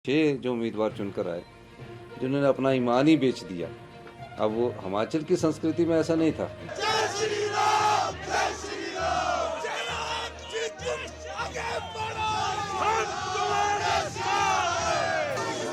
6 जो उम्मीदवार चुनकर आए, जिन्होंने अपना ईमान ही बेच दिया। अब वो हिमाचल की संस्कृति में ऐसा नहीं था। जय श्री राम, जय श्री राम, जय राम जी तुम आगे बढ़ो, हम तुम्हारे साथ हैं।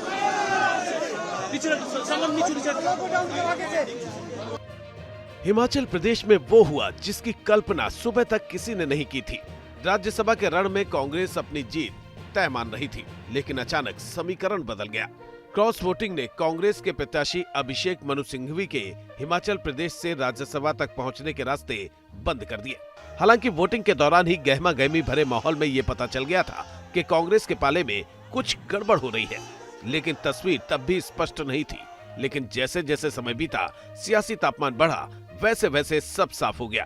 हिमाचल प्रदेश में वो हुआ जिसकी कल्पना सुबह तक किसी ने नहीं की थी। राज्यसभा के रण में कांग्रेस अपनी जीत तय मान रही थी, लेकिन अचानक समीकरण बदल गया। क्रॉस वोटिंग ने कांग्रेस के प्रत्याशी अभिषेक मनु सिंघवी के हिमाचल प्रदेश से राज्यसभा तक पहुंचने के रास्ते बंद कर दिए। हालांकि वोटिंग के दौरान ही गहमा गहमी भरे माहौल में ये पता चल गया था कि कांग्रेस के पाले में कुछ गड़बड़ हो रही है, लेकिन तस्वीर तब भी स्पष्ट नहीं थी। लेकिन जैसे जैसे समय बीता, सियासी तापमान बढ़ा, वैसे वैसे सब साफ हो गया।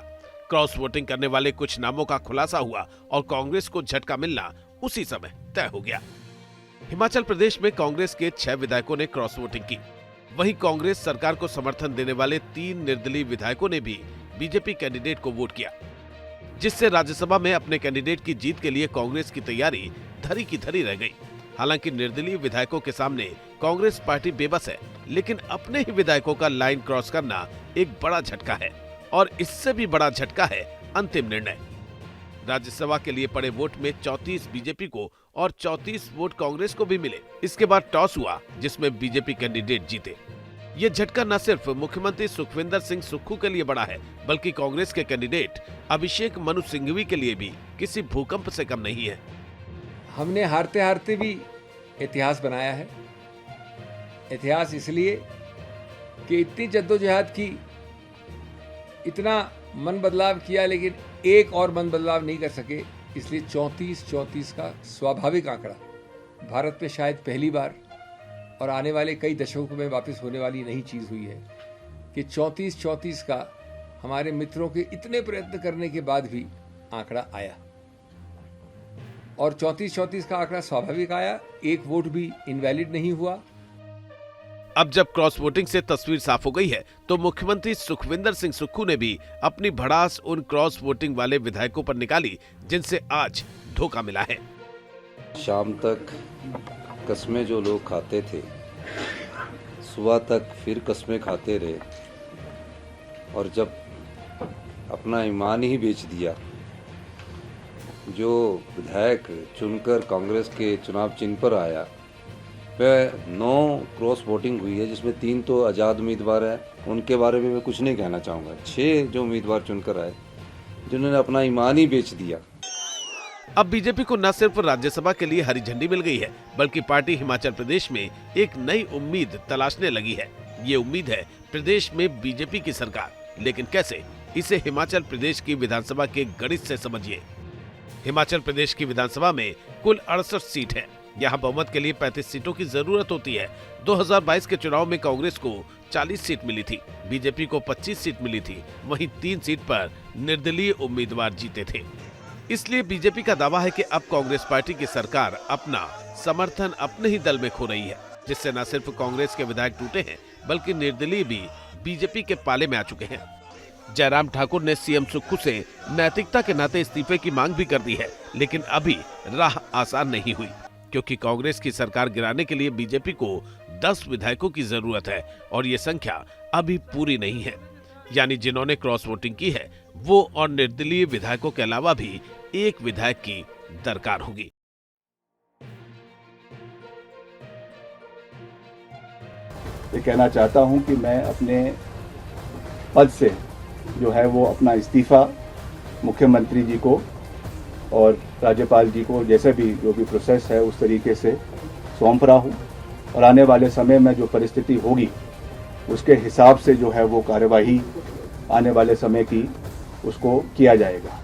क्रॉस वोटिंग करने वाले कुछ नामों का खुलासा हुआ और कांग्रेस को झटका मिलना उसी समय तय हो गया। हिमाचल प्रदेश में कांग्रेस के 6 विधायकों ने क्रॉस वोटिंग की। वहीं कांग्रेस सरकार को समर्थन देने वाले 3 निर्दलीय विधायकों ने भी बीजेपी कैंडिडेट को वोट किया, जिससे राज्यसभा में अपने कैंडिडेट की जीत के लिए कांग्रेस की तैयारी धरी की धरी रह गई। हालांकि निर्दलीय विधायकों के सामने कांग्रेस पार्टी बेबस है, लेकिन अपने ही विधायकों का लाइन क्रॉस करना एक बड़ा झटका है, और इससे भी बड़ा झटका है अंतिम निर्णय। राज्यसभा के लिए पड़े वोट में 34 बीजेपी को और 34 वोट कांग्रेस को भी मिले। इसके बाद टॉस हुआ, जिसमें बीजेपी कैंडिडेट जीते। ये झटका न सिर्फ मुख्यमंत्री सुखविंदर सिंह सुक्खू के लिए बड़ा है, बल्कि कांग्रेस के कैंडिडेट अभिषेक मनु सिंघवी के लिए भी किसी भूकंप से कम नहीं है। हमने हारते हारते भी इतिहास बनाया है। इतिहास इसलिए कि इतनी जद्दोजहद की, इतना मन बदलाव किया, लेकिन एक और मन बदलाव नहीं कर सके। इसलिए 34 का स्वाभाविक आंकड़ा भारत में शायद पहली बार और आने वाले कई दशकों में वापस होने वाली नई चीज हुई है कि 34 का हमारे मित्रों के इतने प्रयत्न करने के बाद भी आंकड़ा आया, और 34 का आंकड़ा स्वाभाविक आया। एक वोट भी इनवैलिड नहीं हुआ। अब जब क्रॉस वोटिंग से तस्वीर साफ हो गई है, तो मुख्यमंत्री सुखविंदर सिंह सुक्खू ने भी अपनी भड़ास उन क्रॉस वोटिंग वाले विधायकों पर निकाली जिनसे आज धोखा मिला है। शाम तक कस्में जो लोग खाते थे, सुबह तक फिर कस्में खाते रहे, और जब अपना ईमान ही बेच दिया, जो विधायक चुनकर कांग्रेस के चुनाव चिन्ह पर आया, वह 9 क्रॉस वोटिंग हुई है, जिसमें 3 तो आज़ाद उम्मीदवार हैं। उनके बारे में मैं कुछ नहीं कहना चाहूँगा। 6 जो उम्मीदवार चुनकर आए, जिन्होंने अपना ईमान ही बेच दिया। अब बीजेपी को न सिर्फ राज्यसभा के लिए हरी झंडी मिल गई है, बल्कि पार्टी हिमाचल प्रदेश में एक नई उम्मीद तलाशने लगी है। ये उम्मीद है प्रदेश में बीजेपी की सरकार। लेकिन कैसे, इसे हिमाचल प्रदेश की विधानसभा के गणित से समझिए। हिमाचल प्रदेश की विधानसभा में कुल 68 सीट है। यहाँ बहुमत के लिए 35 सीटों की जरूरत होती है। 2022 के चुनाव में कांग्रेस को 40 सीट मिली थी, बीजेपी को 25 सीट मिली थी। वहीं 3 सीट पर निर्दलीय उम्मीदवार जीते थे। इसलिए बीजेपी का दावा है कि अब कांग्रेस पार्टी की सरकार अपना समर्थन अपने ही दल में खो रही है, जिससे न सिर्फ कांग्रेस के विधायक टूटे हैं, बल्कि निर्दलीय भी बीजेपी के पाले में आ चुके हैं। जयराम ठाकुर ने सीएम सुक्खू से नैतिकता के नाते इस्तीफे की मांग भी कर दी है, लेकिन अभी राह आसान नहीं हुई, क्योंकि कांग्रेस की सरकार गिराने के लिए बीजेपी को 10 विधायकों की जरूरत है, और ये संख्या अभी पूरी नहीं है। यानी जिन्होंने क्रॉस वोटिंग की है, वो और निर्दलीय विधायकों के अलावा भी एक विधायक की दरकार होगी। ये कहना चाहता हूं कि मैं अपने पद से जो है वो अपना इस्तीफा मुख्यमंत्री जी को और राज्यपाल जी को, जैसे भी जो भी प्रोसेस है उस तरीके से सौंप रहा हूँ, और आने वाले समय में जो परिस्थिति होगी उसके हिसाब से जो है वो कार्यवाही आने वाले समय की उसको किया जाएगा।